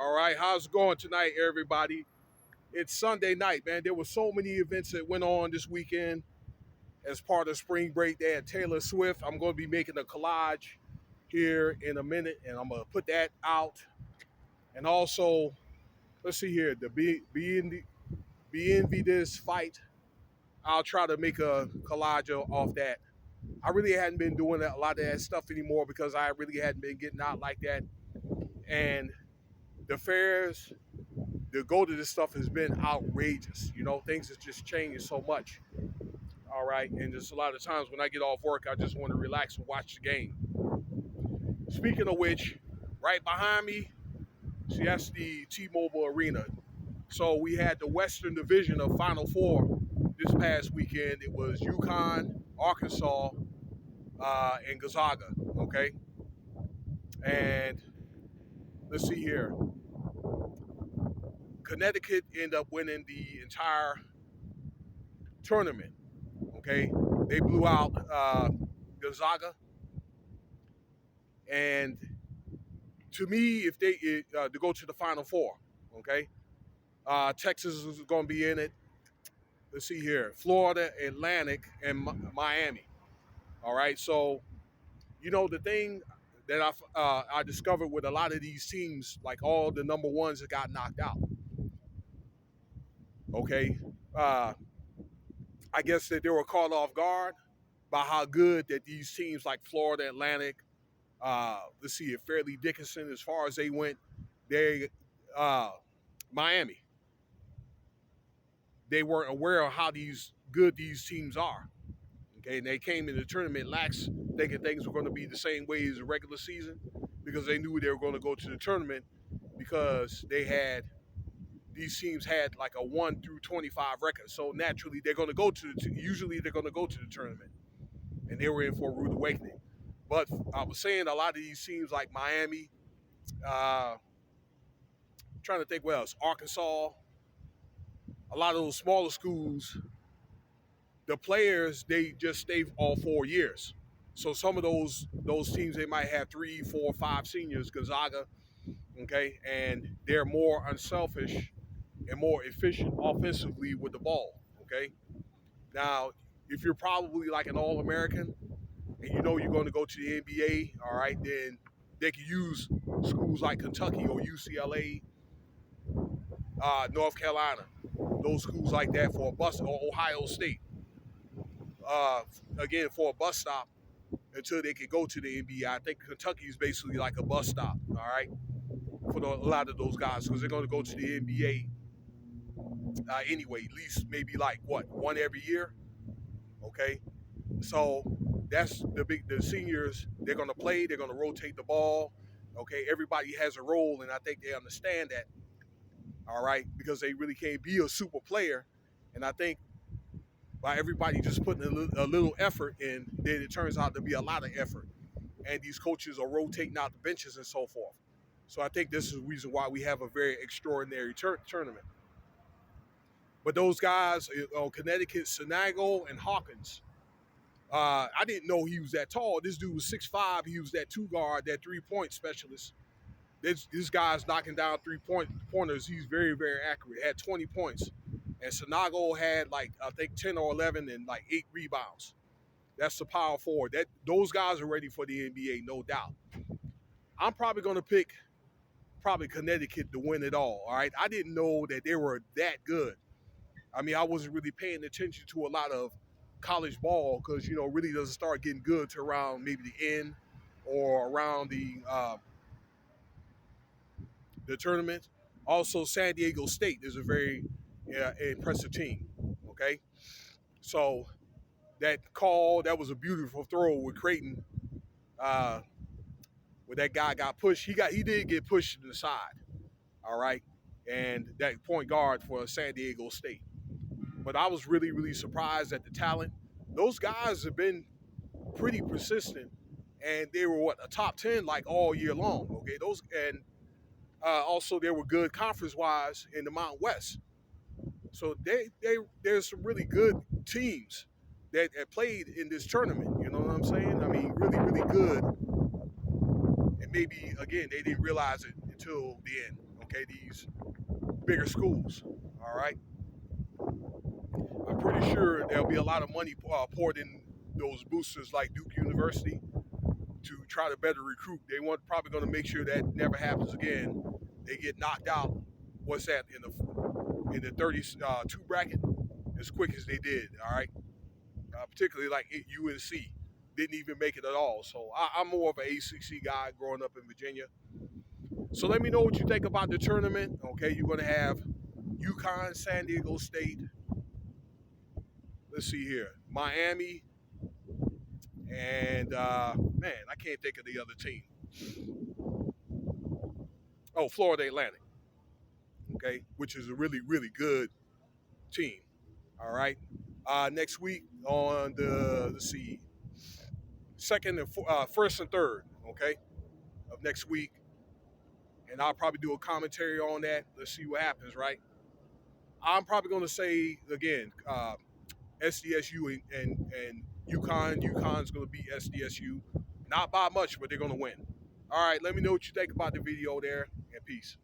All right, how's it going tonight, everybody? It's Sunday night, man. There were so many events that went on this weekend as part of spring break. They had Taylor Swift. I'm going to be making a collage here in a minute, and I'm going to put that out. And also, let's see here, the BNV this fight. I'll try to make a collage off that. I really hadn't been doing a lot of that stuff anymore because I really hadn't been getting out like that. And the fairs, the go to this stuff has been outrageous. You know, things have just changed so much. All right. And just a lot of times when I get off work, I just want to relax and watch the game. Speaking of which, right behind me, see, that's the T-Mobile Arena. So we had the Western Division of Final Four this past weekend. It was UConn, Arkansas, and Gonzaga. Okay. And let's see here. Connecticut ended up winning the entire tournament. Okay, they blew out Gonzaga, and to me, if they to go to the Final Four, okay, Texas is going to be in it. Let's see here: Florida, Atlantic, and Miami. All right, so you know the thing that I discovered with a lot of these teams, like all the number ones that got knocked out. Okay, uh, I guess that they were caught off guard by how good that these teams like Florida Atlantic, let's see if Fairleigh Dickinson, as far as they went, they uh, Miami, they weren't aware of how good these teams are. Okay, and they came in the tournament lax, thinking things were going to be the same way as the regular season, because they knew they were going to go to the tournament because these teams had like a 1 through 25 record. So naturally, they're going to go to usually they're going to go to the tournament, and they were in for a rude awakening. But I was saying a lot of these teams like Miami, trying to think what else, Arkansas, a lot of those smaller schools, the players, they just stay all 4 years. So some of those teams, they might have 3, 4, 5 seniors, Gonzaga, okay, and they're more unselfish and more efficient offensively with the ball, okay. Now, if you're probably like an All-American and you know you're going to go to the NBA, all right, then they can use schools like Kentucky or UCLA, North Carolina, those schools like that for a bus, or Ohio State, again, for a bus stop until they can go to the NBA. I think Kentucky is basically like a bus stop, all right, for a lot of those guys because they're going to go to the NBA anyway, at least maybe like one every year, okay? So that's the seniors, they're going to play, they're going to rotate the ball, okay? Everybody has a role, and I think they understand that, all right, because they really can't be a super player. And I think by everybody just putting a little effort in, then it turns out to be a lot of effort. And these coaches are rotating out the benches and so forth. So I think this is the reason why we have a very extraordinary tournament. But those guys, Connecticut, Sinago, and Hawkins, I didn't know he was that tall. This dude was 6'5". He was that two guard, that 3-point specialist. This guy's knocking down pointers. He's very, very accurate. Had 20 points. And Sinago had like, I think 10 or 11 and like 8 rebounds. That's the power forward. Those guys are ready for the NBA, no doubt. I'm probably going to pick Connecticut to win it all right? I didn't know that they were that good. I mean, I wasn't really paying attention to a lot of college ball because, you know, really doesn't start getting good to around maybe the end or around the tournament. Also, San Diego State is a very impressive team, okay? So that was a beautiful throw with Creighton. When that guy got pushed, he did get pushed to the side, all right? And that point guard for San Diego State. But I was really, really surprised at the talent. Those guys have been pretty persistent, and they were a top 10 like all year long. Okay, also they were good conference wise in the Mountain West. So there's some really good teams that played in this tournament. You know what I'm saying? I mean, really, really good. And maybe again they didn't realize it until the end. Okay, these bigger schools. All right, I'm pretty sure there'll be a lot of money poured in those boosters like Duke University to try to better recruit. They want probably going to make sure that never happens again. They get knocked out. What's that in the 32 bracket as quick as they did? All right, particularly like UNC didn't even make it at all. So I'm more of an ACC guy growing up in Virginia. So let me know what you think about the tournament. Okay, you're going to have UConn, San Diego State. Let's see here, Miami, and man, I can't think of the other team. Oh, Florida Atlantic. Okay, which is a really really good team. All right. Next week on the let's see, first and third. Okay, of next week, and I'll probably do a commentary on that. Let's see what happens. Right. I'm probably going to say again, SDSU and UConn. UConn's going to beat SDSU, not by much, but they're going to win. All right. Let me know what you think about the video there, and peace.